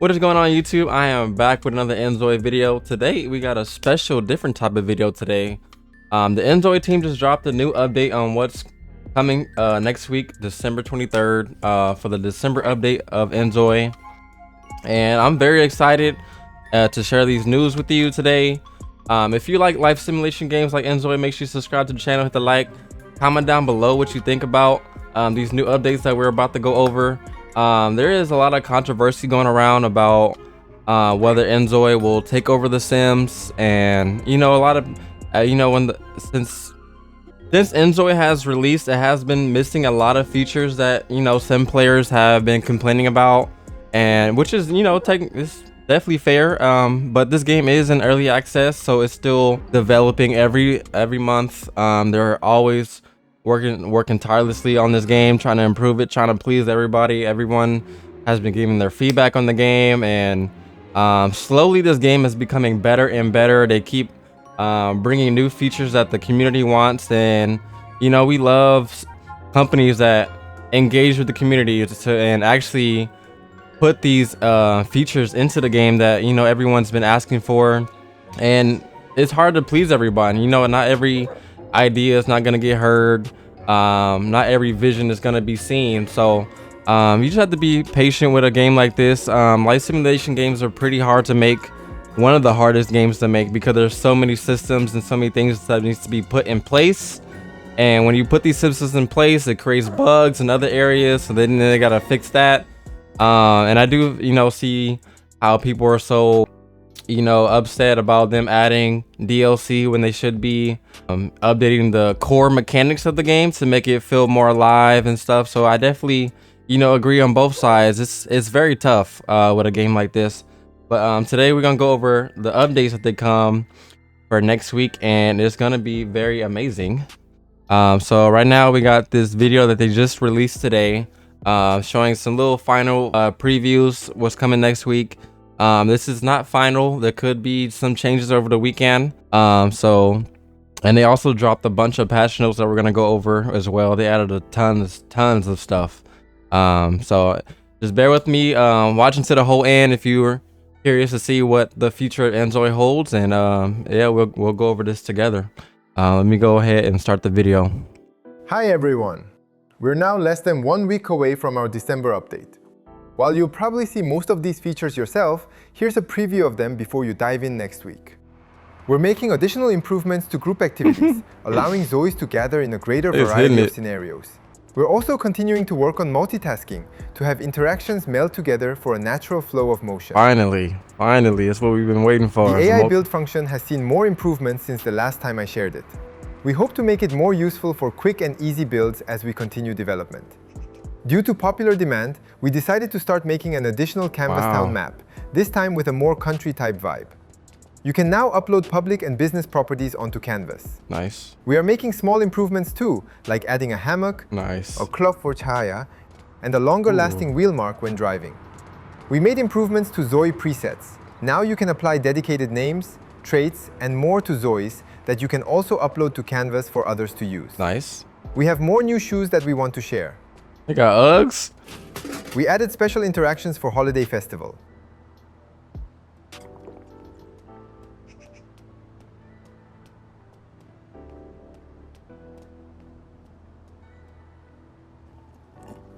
What is going on YouTube? I am back with another INZOI video. Today we got a special different type of video today. The INZOI team just dropped a new update on what's coming next week, December 23rd, for the December update of INZOI. And I'm very excited to share these news with you today. If you like life simulation games like INZOI, make sure you subscribe to the channel, hit the like, comment down below what you think about these new updates that we're about to go over. There is a lot of controversy going around about whether INZOI will take over the Sims, and a lot of since INZOI has released, it has been missing a lot of features that Sim players have been complaining about, and which is it's definitely fair. But this game is in early access, so it's still developing every month. They're always working tirelessly on this game, trying to improve it, trying to please everybody. Everyone has been giving their feedback on the game, and slowly this game is becoming better and better. They keep bringing new features that the community wants, and we love companies that engage with the community and actually put these features into the game that everyone's been asking for. And it's hard to please everybody. Not every idea is not going to get heard. Not every vision is going to be seen. So you just have to be patient with a game like this. Life simulation games are pretty hard to make, one of the hardest games to make, because there's so many systems and so many things that needs to be put in place. And when you put these systems in place, it creates bugs in other areas, so then they got to fix that. And I do see how people are so upset about them adding DLC when they should be updating the core mechanics of the game to make it feel more alive and stuff. So I definitely agree on both sides. It's very tough with a game like this. But today we're gonna go over the updates that they come for next week, and it's gonna be very amazing. So right now we got this video that they just released today, showing some little final previews what's coming next week. This is not final. There could be some changes over the weekend. And they also dropped a bunch of patch notes that we're gonna go over as well. They added a tons of stuff. So just bear with me, watch until the whole end if you're curious to see what the future of INZOI holds. And yeah, we'll go over this together. Let me go ahead and start the video. Hi everyone. We're now less than 1 week away from our December update. While you'll probably see most of these features yourself, here's a preview of them before you dive in next week. We're making additional improvements to group activities, allowing Zois to gather in a greater variety of scenarios. We're also continuing to work on multitasking to have interactions meld together for a natural flow of motion. Finally, that's what we've been waiting for. The AI build function has seen more improvements since the last time I shared it. We hope to make it more useful for quick and easy builds as we continue development. Due to popular demand, we decided to start making an additional Canvas town map, this time with a more country-type vibe. You can now upload public and business properties onto Canvas. Nice. We are making small improvements too, like adding a hammock, nice, a cloth for chaya, and a longer-lasting wheel mark when driving. We made improvements to Zoe presets. Now you can apply dedicated names, traits, and more to Zois that you can also upload to Canvas for others to use. Nice. We have more new shoes that we want to share. They got Uggs. We added special interactions for Holiday Festival.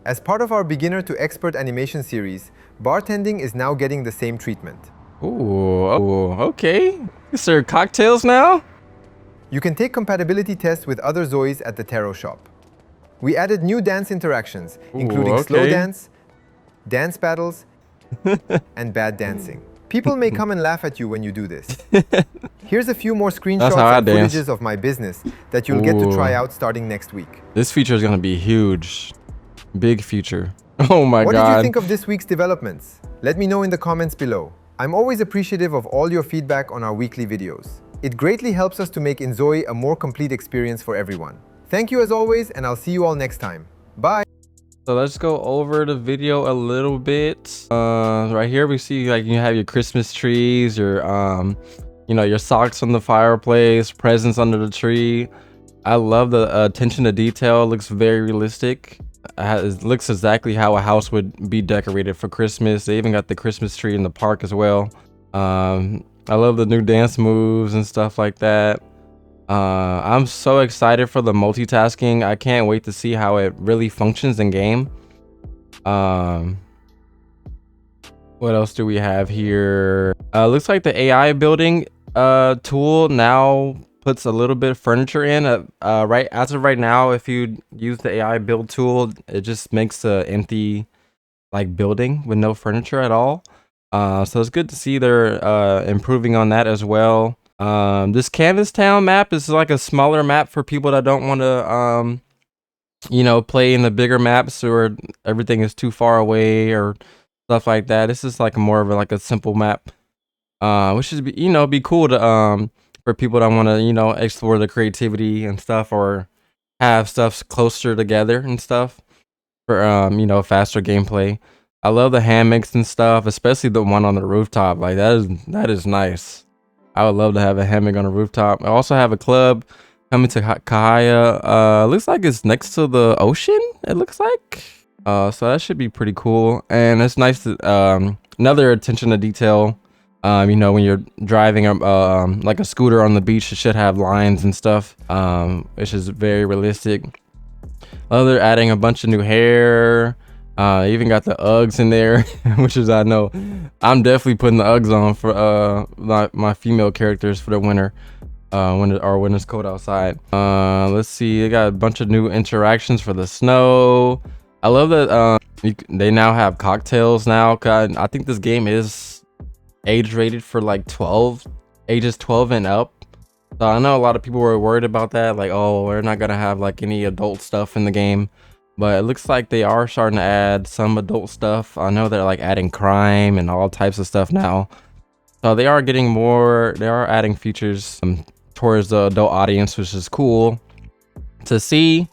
As part of our beginner to expert animation series, bartending is now getting the same treatment. Ooh, okay. You serve cocktails now? You can take compatibility tests with other Zois at the Tarot shop. We added new dance interactions, including slow dance, dance battles, and bad dancing. People may come and laugh at you when you do this. Here's a few more screenshots and footages of my business that you'll get to try out starting next week. This feature is going to be huge. Big feature. Oh my God. What did you think of this week's developments? Let me know in the comments below. I'm always appreciative of all your feedback on our weekly videos. It greatly helps us to make INZOI a more complete experience for everyone. Thank you as always, and I'll see you all next time. Bye! So let's go over the video a little bit. Right here we see like you have your Christmas trees, your your socks on the fireplace, presents under the tree. I love the attention to detail. It looks very realistic. It looks exactly how a house would be decorated for Christmas. They even got the Christmas tree in the park as well. I love the new dance moves and stuff like that. I'm so excited for the multitasking. I can't wait to see how it really functions in game. What else do we have here? Looks like the AI building tool now puts a little bit of furniture in. Right as of right now, if you use the AI build tool, it just makes a empty like building with no furniture at all. So it's good to see they're improving on that as well. This Canvas Town map is like a smaller map for people that don't want to you know, play in the bigger maps or everything is too far away or stuff like that. This is like more of like a simple map, which is, you know, be cool to for people that want to, you know, explore the creativity and stuff, or have stuff closer together and stuff for you know, faster gameplay. I love the hammocks and stuff, especially the one on the rooftop. Like that is nice. I would love to have a hammock on a rooftop. I also have a club coming to Kahaya. Looks like it's next to the ocean, it looks like. So that should be pretty cool. And it's nice to another attention to detail. You know, when you're driving like a scooter on the beach, it should have lines and stuff, which is very realistic. They're adding a bunch of new hair. Even got the Uggs in there, which is, I know I'm definitely putting the Uggs on for my female characters for the winter, when it's cold outside. Let's see, they got a bunch of new interactions for the snow. I love that they now have cocktails now. I think this game is age rated for like ages 12 and up. So I know a lot of people were worried about that, like, oh, we're not gonna have like any adult stuff in the game, but it looks like they are starting to add some adult stuff. I know they're like adding crime and all types of stuff now, so they are adding features towards the adult audience, which is cool to see.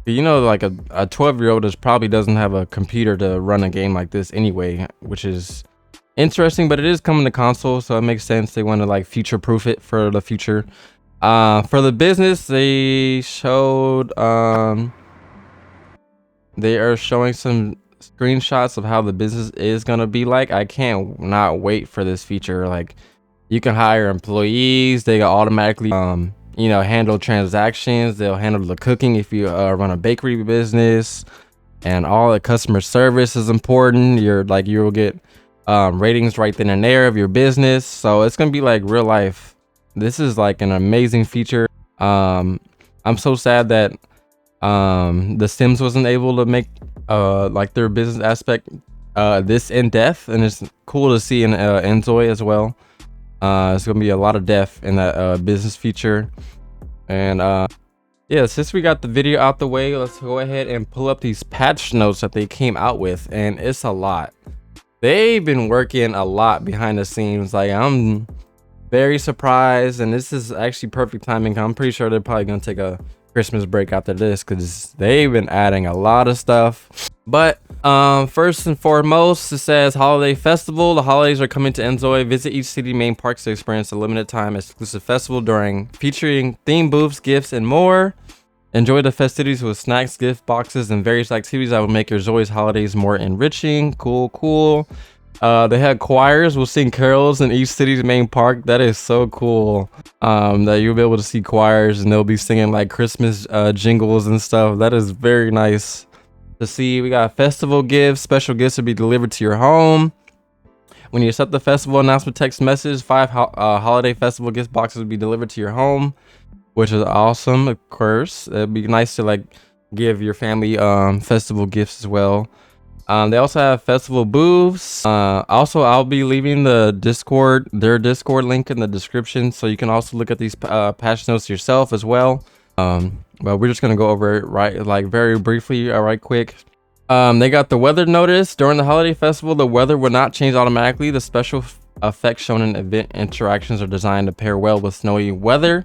You know, like a 12-year-old probably doesn't have a computer to run a game like this anyway, which is interesting, but it is coming to console, so it makes sense. They want to like future proof it for the future. For the business, they showed they are showing some screenshots of how the business is gonna be like. I can't not wait for this feature. Like, you can hire employees, they can automatically you know, handle transactions, they'll handle the cooking if you run a bakery business, and all the customer service is important. You'll get ratings right then and there of your business, so it's gonna be like real life. This is like an amazing feature. I'm so sad that The Sims wasn't able to make like their business aspect this in depth, and it's cool to see in INZOI as well. It's gonna be a lot of depth in that business feature. And yeah, since we got the video out the way, let's go ahead and pull up these patch notes that they came out with, and it's a lot. They've been working a lot behind the scenes. Like, I'm very surprised, and this is actually perfect timing. I'm pretty sure they're probably gonna take a Christmas break after this, because they've been adding a lot of stuff. But first and foremost, it says holiday festival. The holidays are coming to INZOI. Visit each city main parks to experience a limited time exclusive festival featuring theme booths, gifts, and more. Enjoy the festivities with snacks, gift boxes, and various activities that will make your Zoi's holidays more enriching. Cool. They had choirs will sing carols in each city's main park. That is so cool. That you'll be able to see choirs and they'll be singing like Christmas jingles and stuff. That is very nice to see. We got festival gifts. Special gifts will be delivered to your home. When you accept the festival announcement text message, 5 holiday festival gift boxes will be delivered to your home, which is awesome. Of course, it'd be nice to like give your family festival gifts as well. They also have festival booths. Also, I'll be leaving their Discord link in the description, so you can also look at these patch notes yourself as well. But we're just gonna go over it very briefly, right quick. They got the weather notice. During the holiday festival, the weather will not change automatically. The special effects shown in event interactions are designed to pair well with snowy weather.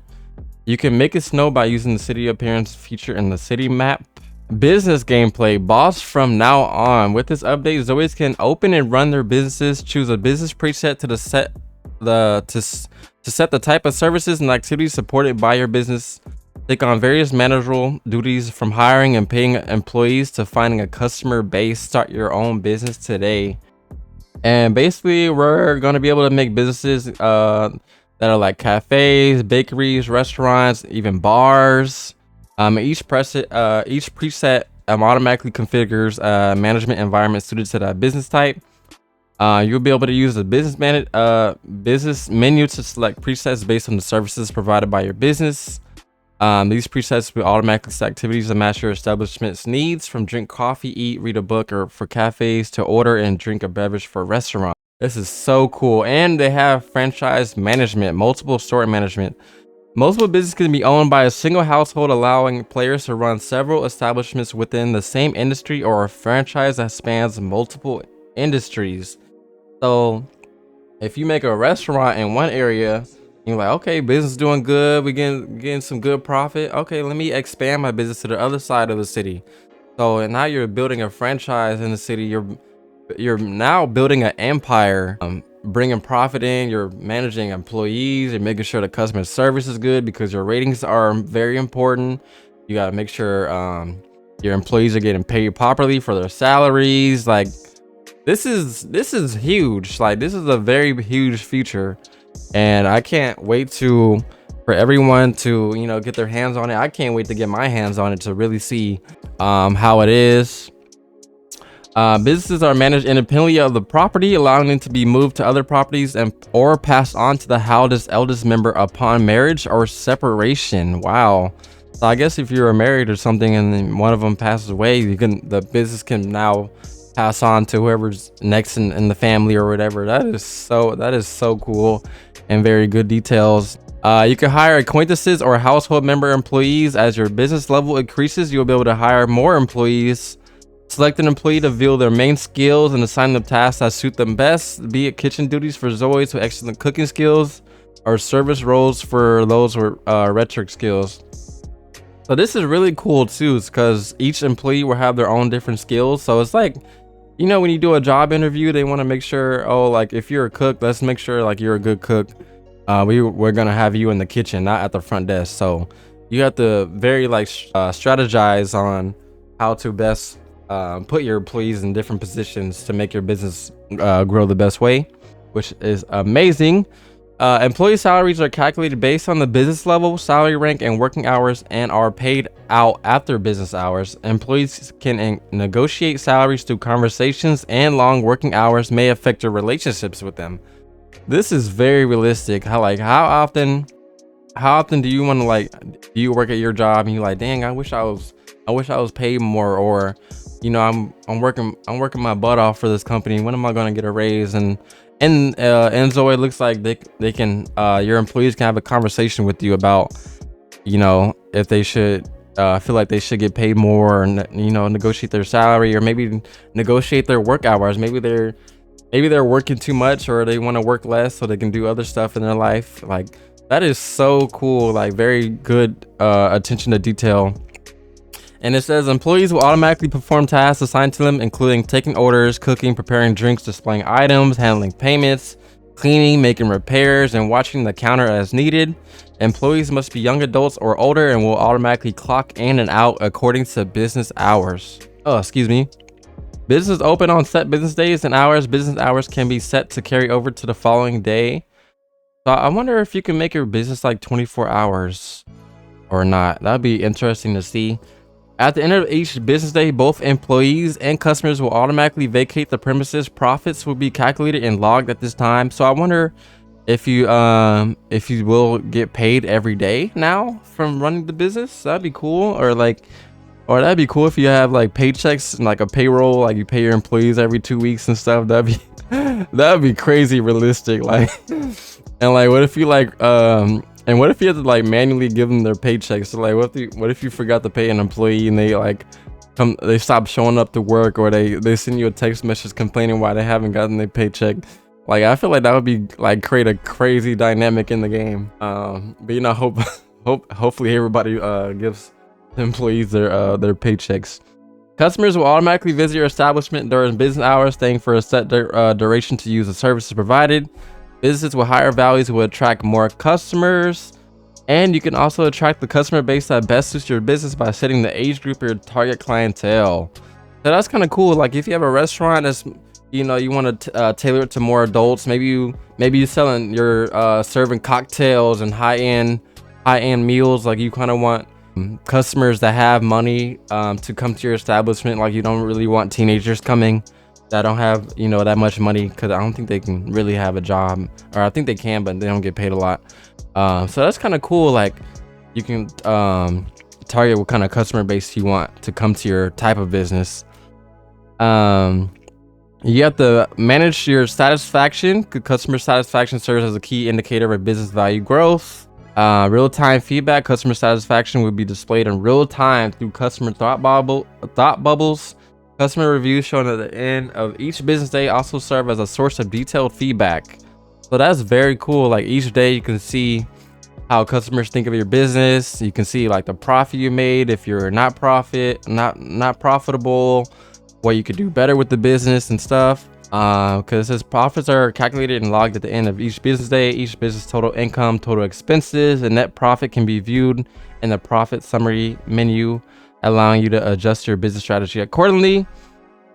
You can make it snow by using the city appearance feature in the city map. Business gameplay. Boss from now on. With this update, Zoi's can open and run their businesses. Choose a business preset to set the type of services and activities supported by your business. Take on various managerial duties from hiring and paying employees to finding a customer base. Start your own business today. And basically, we're going to be able to make businesses that are like cafes, bakeries, restaurants, even bars. Each preset automatically configures a management environment suited to that business type. You'll be able to use the business menu to select presets based on the services provided by your business. These presets will automatically set activities that match your establishment's needs, from drink coffee, eat, read a book, or for cafes, to order and drink a beverage for restaurants. This is so cool. And they have franchise management, multiple store management. Multiple businesses can be owned by a single household, allowing players to run several establishments within the same industry or a franchise that spans multiple industries. So if you make a restaurant in one area, you're like, okay, business doing good, we getting some good profit. Okay, let me expand my business to the other side of the city. So now you're building a franchise in the city. You're now building an empire, bringing profit in. You're managing employees. You're making sure the customer service is good because your ratings are very important. You got to make sure your employees are getting paid properly for their salaries. Like, this is huge. Like, this is a very huge feature, and I can't wait for everyone to, you know, get their hands on it. I can't wait to get my hands on it to really see how it is. Businesses are managed independently of the property, allowing them to be moved to other properties or passed on to the eldest member upon marriage or separation. Wow. So I guess if you're married or something and then one of them passes away, the business can now pass on to whoever's next in the family or whatever. That is so cool, and very good details. You can hire acquaintances or household member employees. As your business level increases, you'll be able to hire more employees. Select an employee to reveal their main skills and assign them tasks that suit them best, be it kitchen duties for Zoi's with excellent cooking skills, or service roles for those with rhetoric skills. So this is really cool too, because each employee will have their own different skills. So it's like, you know, when you do a job interview, they want to make sure, oh, like if you're a cook, let's make sure like you're a good cook. We're gonna have you in the kitchen, not at the front desk. So you have to very strategize on how to best put your employees in different positions to make your business grow the best way, which is amazing. Employee salaries are calculated based on the business level, salary rank, and working hours, and are paid out after business hours. Employees can negotiate salaries through conversations, and long working hours may affect your relationships with them. This is very realistic. How often do you want to, do you work at your job and you're like, dang, I wish I was paid more, or, you know, I'm working my butt off for this company. When am I going to get a raise? And INZOI, it looks like they can your employees can have a conversation with you about, you know, if they should feel like they should get paid more, and, you know, negotiate their salary, or maybe negotiate their work hours. Maybe they're working too much, or they want to work less so they can do other stuff in their life. Like, that is so cool. Like, very good attention to detail. And it says employees will automatically perform tasks assigned to them, including taking orders, cooking, preparing drinks, displaying items, handling payments, cleaning, making repairs, and watching the counter as needed. Employees must be young adults or older and will automatically clock in and out according to business hours. Oh, excuse me. Business open on set business days and hours. Business hours can be set to carry over to the following day. So I wonder if you can make your business like 24 hours or not. That'd be interesting to see. At the end of each business day, both employees and customers will automatically vacate the premises. Profits will be calculated and logged at this time. So I wonder if you will get paid every day now from running the business. That'd be cool. Or that'd be cool if you have like paychecks and like a payroll, like you pay your employees every 2 weeks and stuff. That'd be crazy realistic. Like, and like, what if you and what if you have to like manually give them their paychecks? So like, what if you forgot to pay an employee and they stop showing up to work, or they send you a text message complaining why they haven't gotten their paycheck? Like, I feel like that would be like create a crazy dynamic in the game. But, you know, hopefully everybody gives employees their paychecks. Customers will automatically visit your establishment during business hours, staying for a set duration to use the services provided. Businesses with higher values will attract more customers, And you can also attract the customer base that best suits your business by setting the age group of your target clientele. So that's kind of cool. Like if you have a restaurant that's, you know, you want to tailor it to more adults. Maybe you selling you're serving cocktails and high-end meals. Like you kind of want customers that have money to come to your establishment. Like you don't really want teenagers coming that don't have, you know, that much money, because I don't think they can really have a job, or I think they can, but they don't get paid a lot. So that's kind of cool. Like you can target what kind of customer base you want to come to your type of business. You have to manage your satisfaction. Good customer satisfaction serves as a key indicator of a business value growth. Real-time feedback. Customer satisfaction will be displayed in real time through customer thought bubbles. Customer reviews shown at the end of each business day also serve as a source of detailed feedback. So that's very cool. Like each day you can see how customers think of your business. You can see like the profit you made, if you're not profitable, what you could do better with the business and stuff. Because his profits are calculated and logged at the end of each business day. Each business total income, total expenses, and net profit can be viewed in the profit summary menu, allowing you to adjust your business strategy accordingly.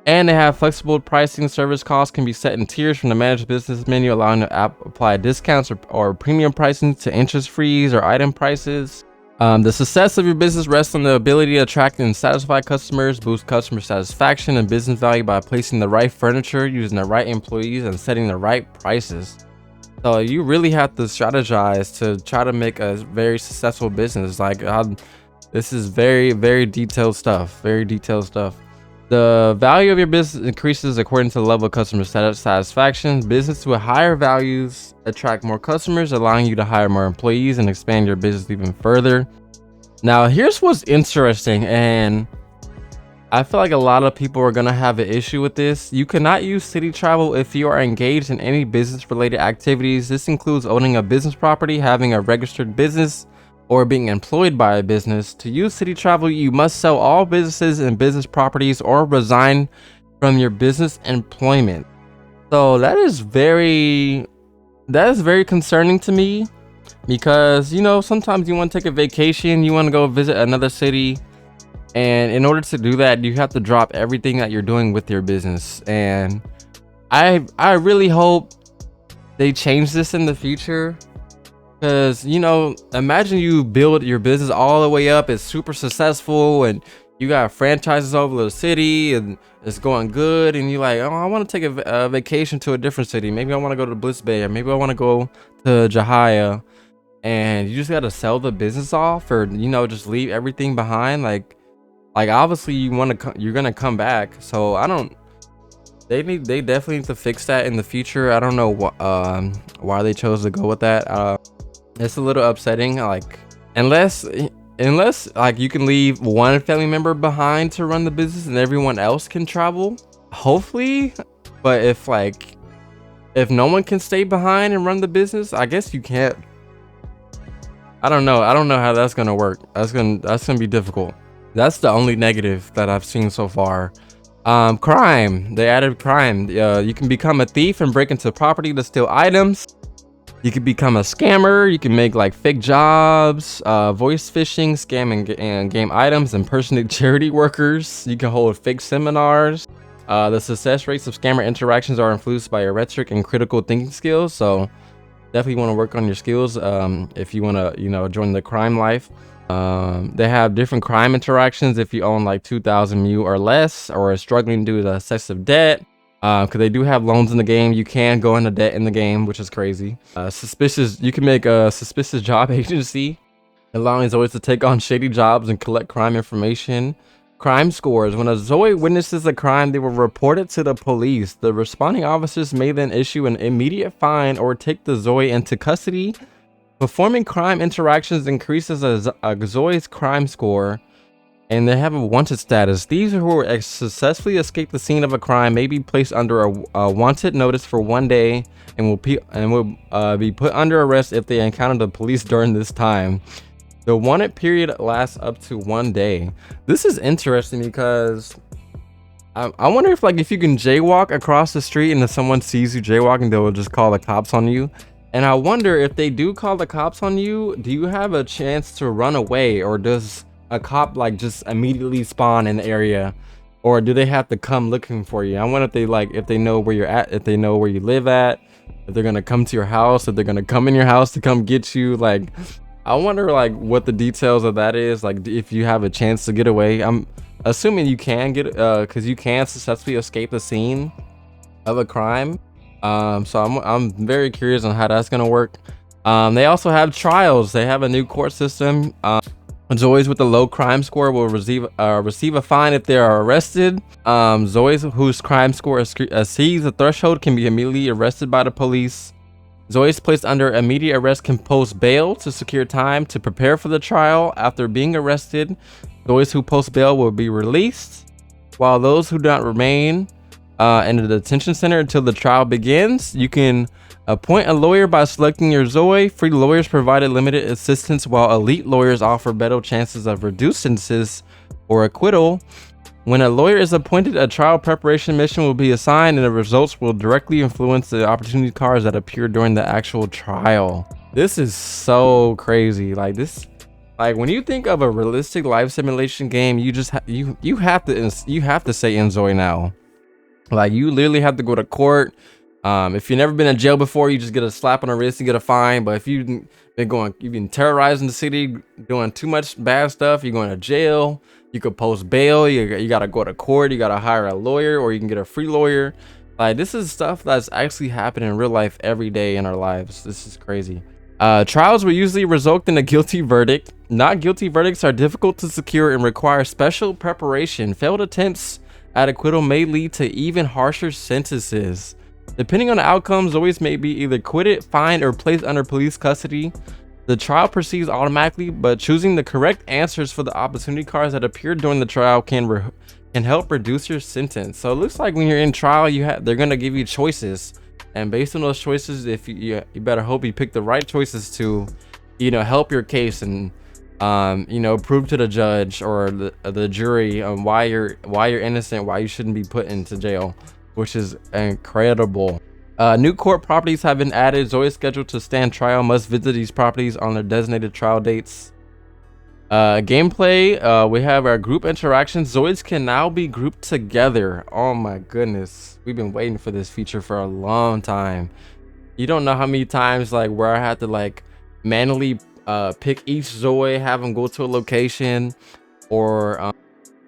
And they have flexible pricing. Service costs can be set in tiers from the managed business menu, allowing to apply discounts or premium pricing to interest frees or item prices. The success of your business rests on the ability to attract and satisfy customers, boost customer satisfaction and business value by placing the right furniture, using the right employees, and setting the right prices. So you really have to strategize to try to make a very successful business. Like this is very, very detailed stuff. Very detailed stuff. The value of your business increases according to the level of customer satisfaction. Business with higher values attract more customers, allowing you to hire more employees and expand your business even further. Now, here's what's interesting, and I feel like a lot of people are going to have an issue with this. You cannot use city travel if you are engaged in any business-related activities. This includes owning a business property, having a registered business, or being employed by a business. To use city travel, you must sell all businesses and business properties or resign from your business employment. So that is very concerning to me, because, you know, sometimes you want to take a vacation, you want to go visit another city, and in order to do that, you have to drop everything that you're doing with your business. And I really hope they change this in the future. Because, you know, imagine you build your business all the way up, it's super successful, and you got franchises over the city, and it's going good, and you're like, oh, I want to take a vacation to a different city. Maybe I want to go to Bliss Bay, or maybe I want to go to Jahia, and you just got to sell the business off, or, you know, just leave everything behind. Like obviously you're gonna come back. So they definitely need to fix that in the future. I don't know why they chose to go with that. It's a little upsetting. Like unless like you can leave one family member behind to run the business and everyone else can travel, hopefully. But if no one can stay behind and run the business, I guess you can't. I don't know how that's gonna work. That's gonna be difficult. That's the only negative that I've seen so far. Crime. They added crime. You can become a thief and break into property to steal items. You could become a scammer. You can make like fake jobs, voice phishing, scamming and game items, impersonate charity workers. You can hold fake seminars. The success rates of scammer interactions are influenced by your rhetoric and critical thinking skills. So definitely want to work on your skills if you want to, you know, join the crime life. They have different crime interactions if you own like 2,000 MU or less, or are struggling due to excessive debt. Because they do have loans in the game. You can go into debt in the game, which is crazy. You can make a suspicious job agency, allowing Zoi's to take on shady jobs and collect crime information. Crime scores. When a Zoe witnesses a crime, they will report it to the police. The responding officers may then issue an immediate fine or take the Zoe into custody. Performing crime interactions increases a Zoe's crime score, and they have a wanted status. These who successfully escape the scene of a crime may be placed under a wanted notice for 1 day and will be put under arrest if they encounter the police during this time. The wanted period lasts up to 1 day. This is interesting because I wonder if you can jaywalk across the street and if someone sees you jaywalking, they will just call the cops on you. And I wonder, if they do call the cops on you, do you have a chance to run away, or does a cop like just immediately spawn in the area, or do they have to come looking for you? I wonder if they if they know where you're at, if they know where you live at, if they're gonna come to your house, if they're gonna come in your house to come get you. Like, I wonder like what the details of that is, like if you have a chance to get away. I'm assuming you can get because you can successfully escape the scene of a crime. So I'm very curious on how that's gonna work. They also have trials. They have a new court system. Zoi's with a low crime score will receive a fine if they are arrested. Zoi's whose crime score exceeds the threshold can be immediately arrested by the police. Zoi's placed under immediate arrest can post bail to secure time to prepare for the trial after being arrested. Zoi's who post bail will be released, while those who do not remain in the detention center until the trial begins. You can appoint a lawyer by selecting your Zoi. Free lawyers provided limited assistance, while elite lawyers offer better chances of reduced sentences or acquittal. When a lawyer is appointed, a trial preparation mission will be assigned, and the results will directly influence the opportunity cards that appear during the actual trial. This is so crazy. Like this, like when you think of a realistic life simulation game, you just you have to say INZOI now. Like, you literally have to go to court. If you've never been in jail before, you just get a slap on the wrist and get a fine. But if you've been terrorizing the city, doing too much bad stuff, you're going to jail. You could post bail. You got to go to court. You got to hire a lawyer, or you can get a free lawyer. Like, this is stuff that's actually happening in real life every day in our lives. This is crazy. Trials will usually result in a guilty verdict. Not guilty verdicts are difficult to secure and require special preparation. Failed attempts at acquittal may lead to even harsher sentences. Depending on the outcomes, Zoi's may be either acquitted, fined, or placed under police custody. The trial proceeds automatically, but choosing the correct answers for the opportunity cards that appear during the trial can help reduce your sentence. So it looks like when you're in trial, they're gonna give you choices, and based on those choices, if you better hope you pick the right choices to, help your case and prove to the judge or the jury why you're innocent, why you shouldn't be put into jail, which is incredible. New court properties have been added. Zoe is scheduled to stand trial must visit these properties on their designated trial dates. Gameplay, we have our group interactions. Zoids can now be grouped together. Oh my goodness, we've been waiting for this feature for a long time. You don't know how many times where I had to manually pick each Zoe, have them go to a location, or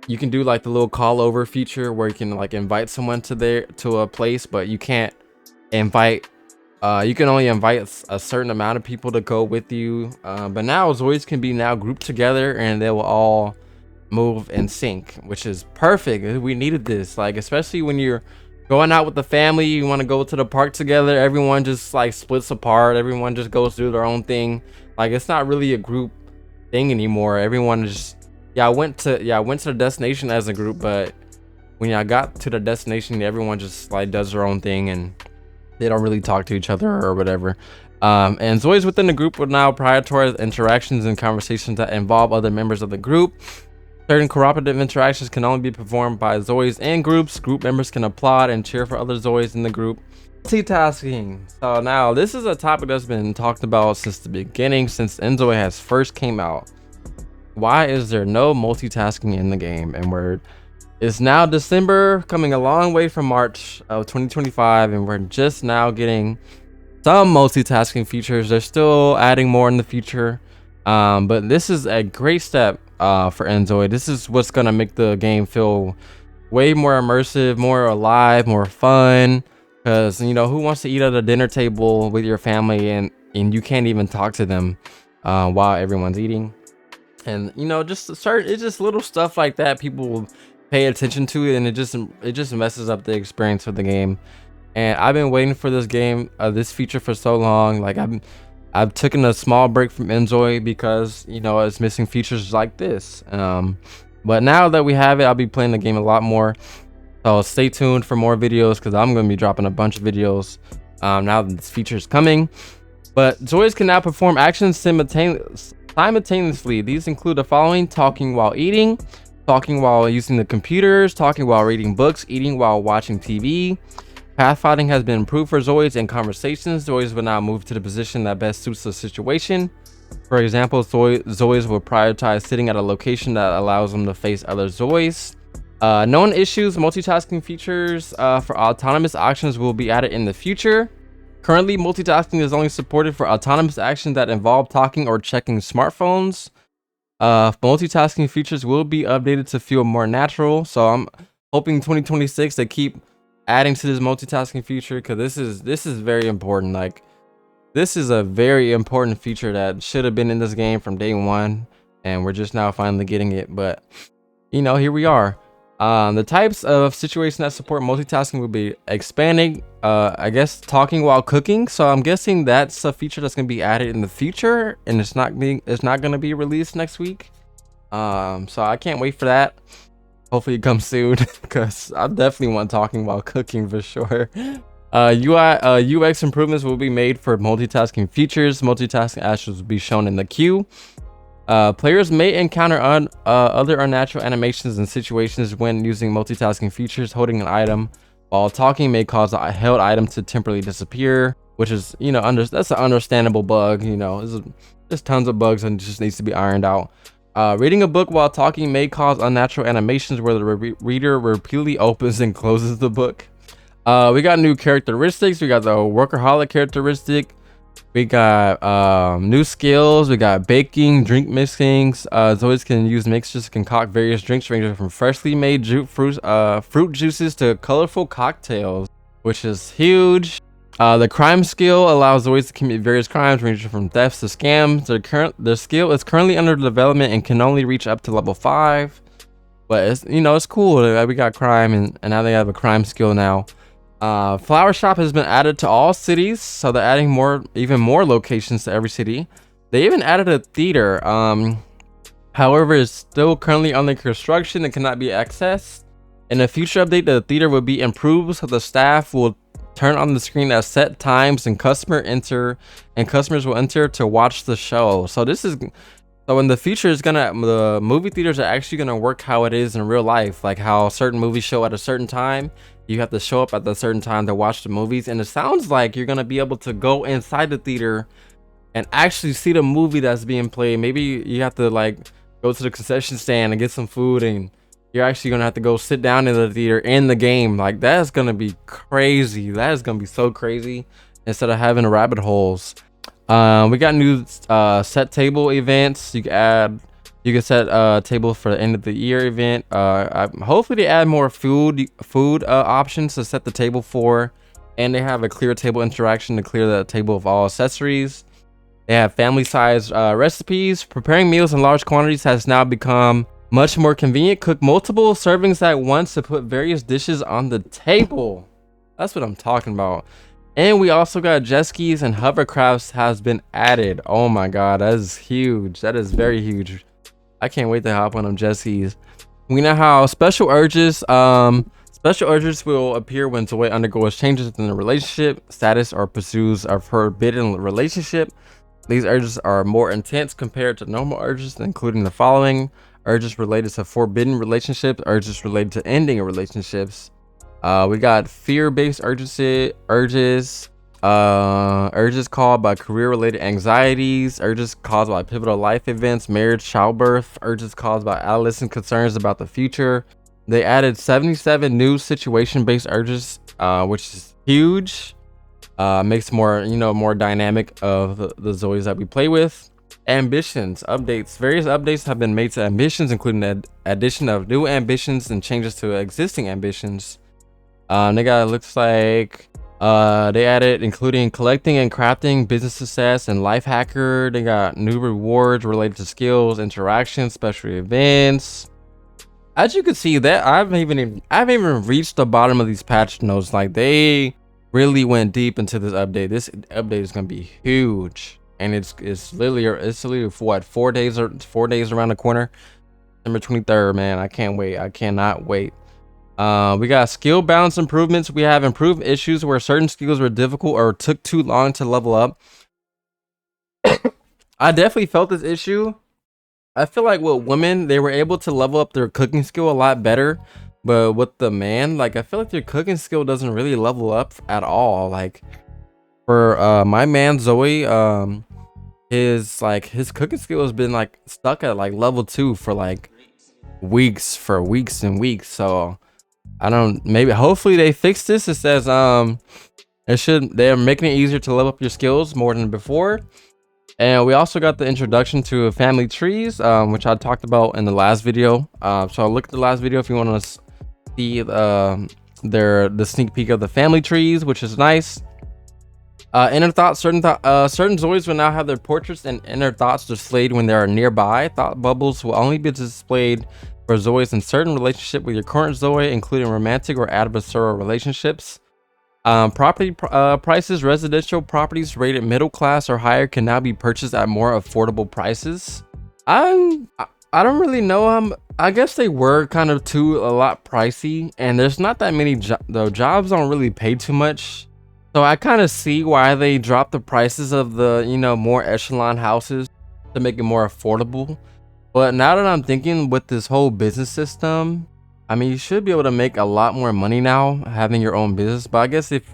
you can do the little call over feature where you can invite someone to a place, but you can't invite you can only invite a certain amount of people to go with you. But now Zoids can be grouped together, and they will all move in sync, which is perfect. We needed this, especially when you're going out with the family, you want to go to the park together, everyone just splits apart, everyone just goes through their own thing. It's not really a group thing anymore. Everyone is I went to the destination as a group, but when I got to the destination, everyone just does their own thing, and they don't really talk to each other or whatever. And Zoids within the group will now prioritize interactions and conversations that involve other members of the group. Certain cooperative interactions can only be performed by Zoids in groups. Group members can applaud and cheer for other Zoids in the group. Multitasking. So now this is a topic that's been talked about since the beginning, since INZOI has first came out. Why is there no multitasking in the game? And it's now December, coming a long way from March of 2025, and we're just now getting some multitasking features. They're still adding more in the future, but this is a great step for INZOI. This is what's gonna make the game feel way more immersive, more alive, more fun. Because who wants to eat at a dinner table with your family and you can't even talk to them while everyone's eating? And it's just little stuff like that people will pay attention to it, and it just messes up the experience of the game. And I've been waiting for this game, this feature for so long. I've taken a small break from INZOI because it's missing features like this. But now that we have it, I'll be playing the game a lot more. So stay tuned for more videos, because I'm going to be dropping a bunch of videos now that this feature is coming. But Zoids can now perform actions simultaneously. These include the following: talking while eating, talking while using the computers, talking while reading books, eating while watching TV, Pathfinding has been improved for Zoids in conversations. Zoids will now move to the position that best suits the situation. For example, Zoids will prioritize sitting at a location that allows them to face other Zoids. Known issues, multitasking features for autonomous actions will be added in the future. Currently, multitasking is only supported for autonomous actions that involve talking or checking smartphones. Multitasking features will be updated to feel more natural. So I'm hoping 2026 they keep adding to this multitasking feature, because this is very important. Like, this is a very important feature that should have been in this game from day one, and we're just now finally getting it. But you know, here we are. The types of situations that support multitasking will be expanding. I guess talking while cooking. So I'm guessing that's a feature that's gonna be added in the future, and it's not gonna be released next week. So I can't wait for that. Hopefully it comes soon, because I definitely want talking while cooking for sure. UX improvements will be made for multitasking features. Multitasking actions will be shown in the queue. Players may encounter other unnatural animations and situations when using multitasking features. Holding an item while talking may cause a held item to temporarily disappear, which is, you know, that's an understandable bug. You know, there's tons of bugs and it just needs to be ironed out. Reading a book while talking may cause unnatural animations where the reader repeatedly opens and closes the book. We got new characteristics. We got the workaholic characteristic. We got new skills. We got baking, drink mixings. Zoids can use mixtures to concoct various drinks ranging from freshly made fruit juices to colorful cocktails, which is huge. The crime skill allows Zoids to commit various crimes ranging from thefts to scams. Their skill is currently under development and can only reach up to level 5. But it's, you know, it's cool that we got crime, and now they have a crime skill now. Flower shop has been added to all cities, so they're adding even more locations to every city. They even added a theater. However, it's still currently under construction and cannot be accessed. In a future update, the theater will be improved, so the staff will turn on the screen at set times and customers will enter to watch the show. So in the future, the movie theaters are actually gonna work how it is in real life, like how certain movies show at a certain time. You have to show up at a certain time to watch the movies, and it sounds like you're gonna be able to go inside the theater and actually see the movie that's being played. Maybe you have to like go to the concession stand and get some food, and you're actually gonna have to go sit down in the theater in the game. Like, that's gonna be crazy. That is gonna be so crazy, instead of having rabbit holes. We got new set table events. You can set a table for the end of the year event. Hopefully they add more food options to set the table for, and they have a clear table interaction to clear the table of all accessories. They have family size recipes. Preparing meals in large quantities has now become much more convenient. Cook multiple servings at once to put various dishes on the table. That's what I'm talking about. And we also got jet skis and hovercrafts has been added. Oh my god, that is huge. That is very huge. I can't wait to hop on them jet skis. We know how special urges will appear when Zoid undergoes changes in the relationship status or pursues a forbidden relationship. These urges are more intense compared to normal urges, including the following: urges related to forbidden relationships, urges related to ending relationships. We got fear-based urges caused by career-related anxieties, urges caused by pivotal life events, marriage, childbirth, urges caused by adolescent concerns about the future. They added 77 new situation-based urges, which is huge. Makes more dynamic of the Zoids that we play with. Ambitions updates. Various updates have been made to ambitions, including the addition of new ambitions and changes to existing ambitions. They got, looks like they added including collecting and crafting, business success, and life hacker. They got new rewards related to skills, interactions, special events. As you can see, that I haven't even reached the bottom of these patch notes. Like, they really went deep into this update. This update is gonna be huge, and it's literally what, 4 days around the corner. December 23rd, man. I can't wait. I cannot wait. We got skill balance improvements. We have improved issues where certain skills were difficult or took too long to level up. I definitely felt this issue. I feel like with women, they were able to level up their cooking skill a lot better, But with the man, like I feel like your cooking skill doesn't really level up at all. Like for my man Zoe, his cooking skill has been like stuck at like level 2 for like weeks and weeks. So I don't, maybe hopefully they fix this. It says they're making it easier to level up your skills more than before. And we also got the introduction to family trees, which I talked about in the last video. So look at the last video if you want to see the sneak peek of the family trees, which is nice. Inner thoughts, certain Zoids will now have their portraits and inner thoughts displayed when they are nearby. Thought bubbles will only be displayed for Zoids in certain relationship with your current Zoe, including romantic or adversarial relationships. Property prices, residential properties rated middle class or higher can now be purchased at more affordable prices. I don't really know. I guess they were kind of a lot pricey, and there's not that many the jobs don't really pay too much. So I kind of see why they dropped the prices of the, more echelon houses to make it more affordable. But now that I'm thinking with this whole business system, I mean, you should be able to make a lot more money now having your own business. But I guess if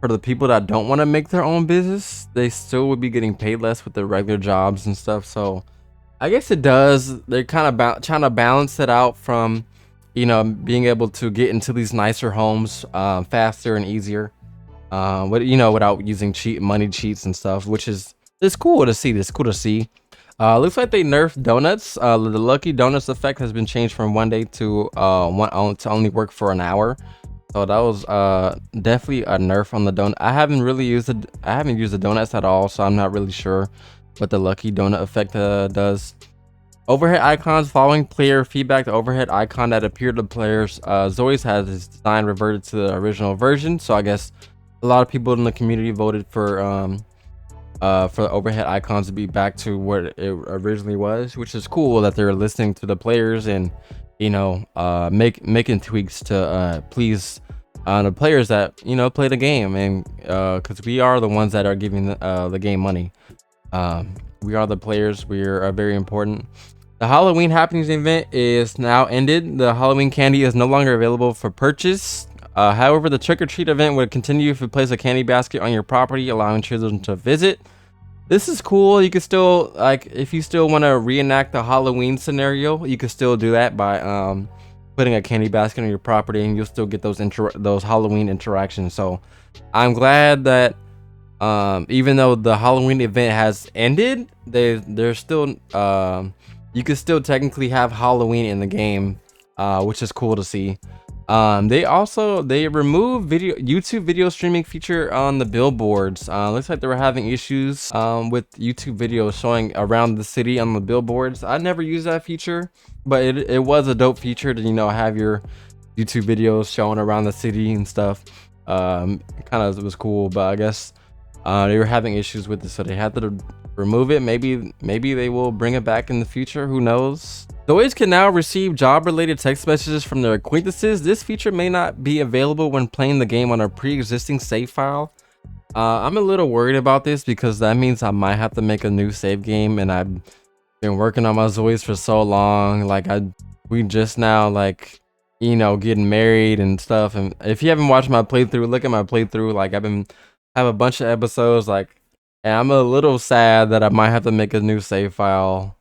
for the people that don't want to make their own business, they still would be getting paid less with their regular jobs and stuff. So I guess it does. They're kind of trying to balance it out from, being able to get into these nicer homes faster and easier. Without using money cheats and stuff, which is cool to see. Looks like they nerfed donuts. The lucky donuts effect has been changed from 1 day to to only work for an hour. So that was definitely a nerf on the donut. I haven't used the donuts at all, so I'm not really sure what the lucky donut effect does. Overhead icons, following player feedback, the overhead icon that appeared to players Zoi's has its design reverted to the original version. So I guess a lot of people in the community voted for the overhead icons to be back to what it originally was, which is cool that they're listening to the players and making tweaks to please the players that play the game, and because we are the ones that are giving the game money. We are the players. We are very important. The Halloween happenings event is now ended. The Halloween candy is no longer available for purchase. However, the trick-or-treat event would continue if you place a candy basket on your property, allowing children to visit. This is cool. You can still, if you still want to reenact the Halloween scenario, you can still do that by putting a candy basket on your property, and you'll still get those Halloween interactions. So I'm glad that even though the Halloween event has ended, there's still you can still technically have Halloween in the game, which is cool to see. They removed YouTube video streaming feature on the billboards. Looks like they were having issues with YouTube videos showing around the city on the billboards. I never used that feature, but it was a dope feature to have your YouTube videos showing around the city and stuff. Kind of was cool, but I guess they were having issues with it, so they had to remove it. Maybe they will bring it back in the future, who knows. Zoids can now receive job-related text messages from their acquaintances. This feature may not be available when playing the game on a pre-existing save file. I'm a little worried about this because that means I might have to make a new save game, and I've been working on my Zoids for so long. We just now getting married and stuff. And if you haven't watched my playthrough, look at my playthrough. Have a bunch of episodes, and I'm a little sad that I might have to make a new save file.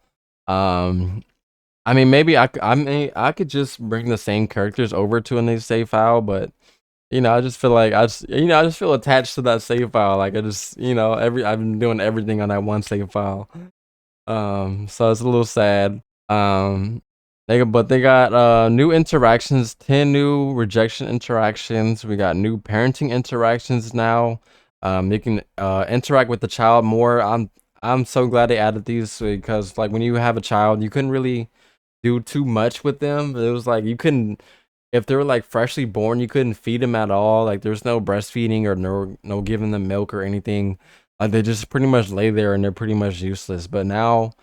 I mean, maybe I could just bring the same characters over to a new save file, but I just feel I just feel attached to that save file. I've been doing everything on that one save file. So it's a little sad. They got new interactions, 10 new rejection interactions. We got new parenting interactions now. You can interact with the child more. I'm so glad they added these, because when you have a child, you couldn't really do too much with them. It was you couldn't, if they were freshly born, you couldn't feed them at all. There's no breastfeeding or no giving them milk or anything. They just pretty much lay there and they're pretty much useless. But now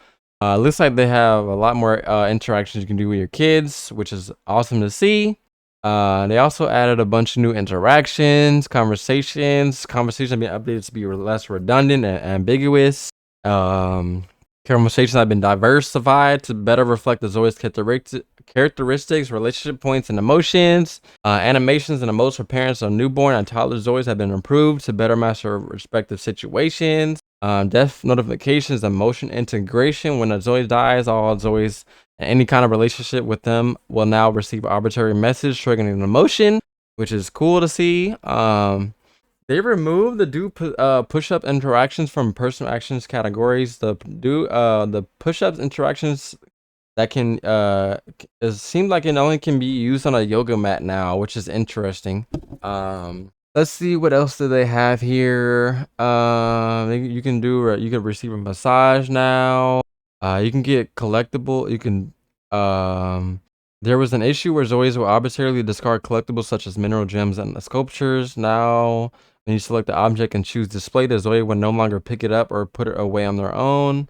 looks like they have a lot more interactions you can do with your kids, which is awesome to see. They also added a bunch of new interactions, conversations have been updated to be less redundant and ambiguous. Conversations have been diversified to better reflect the Zoids characteristics, relationship points, and emotions. Animations and emotes for parents of newborn and toddler Zoids have been improved to better master respective situations. Death notifications and motion integration. When a Zoid dies, all Zoids and any kind of relationship with them will now receive arbitrary message triggering an emotion, which is cool to see. They removed the push-up interactions from personal actions categories. The push-ups interactions that can it seems like it only can be used on a yoga mat now, which is interesting. Let's see what else do they have here. You can receive a massage now. You can get collectible. You can there was an issue where Zoids will arbitrarily discard collectibles such as mineral gems and sculptures. Now, when you select the object and choose display, the Zoid will no longer pick it up or put it away on their own.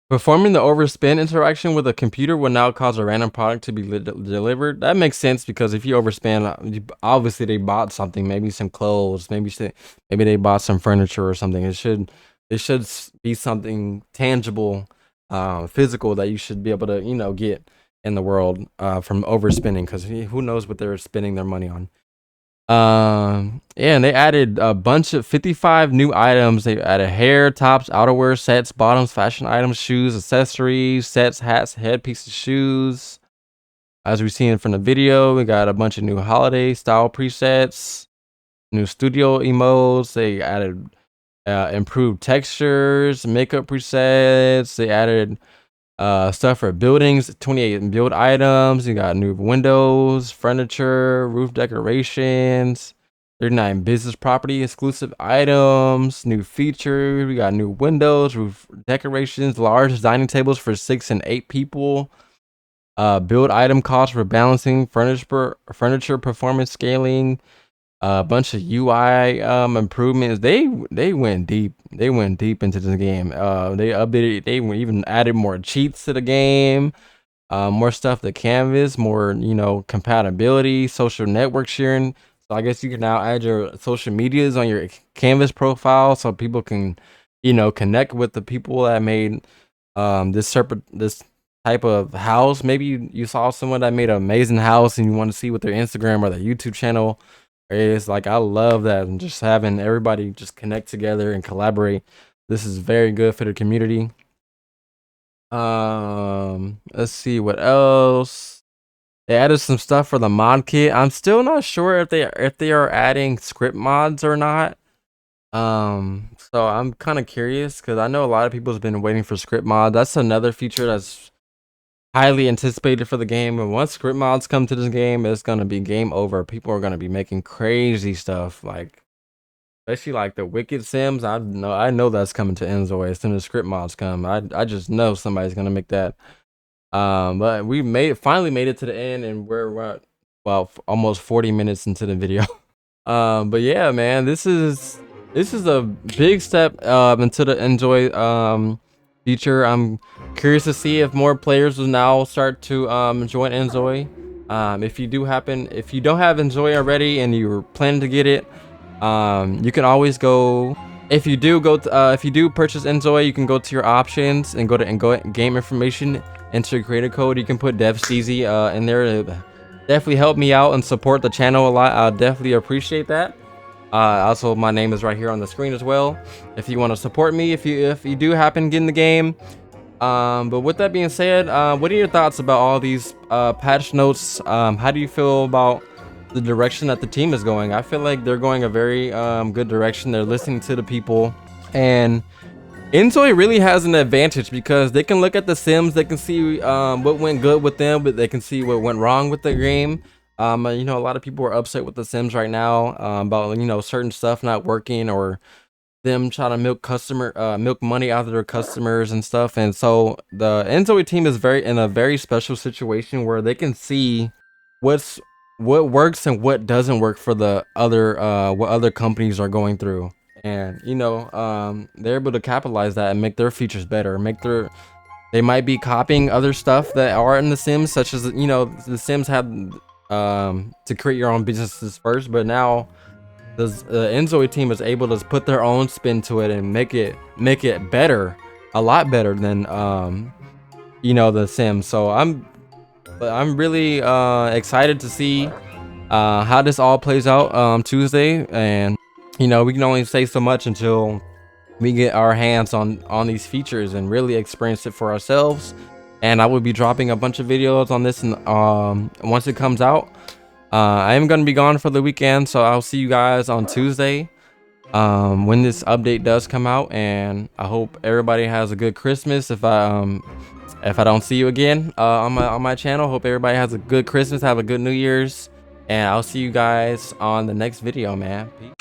Performing the overspin interaction with a computer will now cause a random product to be delivered. That makes sense because if you overspin, obviously they bought something, maybe some clothes, maybe they bought some furniture or something. It should be something tangible, physical that you should be able to get in the world from overspinning, because who knows what they're spending their money on. Yeah, and they added a bunch of 55 new items. They added hair, tops, outerwear, sets, bottoms, fashion items, shoes, accessories, sets, hats, headpieces, shoes. As we've seen from the video, we got a bunch of new holiday style presets, new studio emotes. They added improved textures, makeup presets. They added stuff for buildings, 28 build items. You got new windows, furniture, roof decorations, 39 business property exclusive items, new features. We got new windows, roof decorations, large dining tables for 6 and 8 people. Build item costs for balancing, furniture performance scaling, a bunch of UI improvements. They went deep. They went deep into this game. They updated. They even added more cheats to the game. More stuff to Canvas. More compatibility, social network sharing. So I guess you can now add your social medias on your Canvas profile so people can connect with the people that made this type of house. Maybe you saw someone that made an amazing house and you want to see what their Instagram or their YouTube channel is like. I love that, and just having everybody just connect together and collaborate. This is very good for the community. Let's see what else. They added some stuff for the mod kit. I'm still not sure if they are adding script mods or not. So I'm kind of curious because I know a lot of people have been waiting for script mod. That's another feature that's highly anticipated for the game, and once script mods come to this game, it's gonna be game over. People are gonna be making crazy stuff, like especially like the Wicked Sims. I know that's coming to INZOI as soon as script mods come. I just know somebody's gonna make that. But we finally made it to the end, and we're at almost 40 minutes into the video. But yeah, man, this is a big step into the INZOI feature. I'm curious to see if more players will now start to join INZOI. If you don't have INZOI already and you're planning to get it, you can always go. If you do purchase INZOI, you can go to your options and go to game information, enter your creator code. You can put DevSteezy in there to definitely help me out and support the channel a lot. I definitely appreciate that. Also, my name is right here on the screen as well if you want to support me, if you do happen to get in the game. But with that being said, what are your thoughts about all these patch notes? How do you feel about the direction that the team is going? I feel like they're going a very good direction. They're listening to the people, and INZOI really has an advantage because they can look at the Sims. They can see what went good with them, but they can see what went wrong with the game. A lot of people are upset with the Sims right now about certain stuff not working, or them trying to milk money out of their customers and stuff. And so the INZOI team is in a very special situation where they can see what works and what doesn't work for the other what other companies are going through. And they're able to capitalize that and make their features better, they might be copying other stuff that are in the Sims, such as the Sims had to create your own businesses first, but now the INZOI team is able to put their own spin to it and make it better, a lot better than you know, the Sims. So I'm really excited to see how this all plays out Tuesday. And you know, we can only say so much until we get our hands on these features and really experience it for ourselves. And I will be dropping a bunch of videos on this, and once it comes out. I am going to be gone for the weekend, so I'll see you guys on Tuesday when this update does come out. And I hope everybody has a good Christmas. If I don't see you again on my channel, hope everybody has a good Christmas, have a good New Year's, and I'll see you guys on the next video, man. Peace.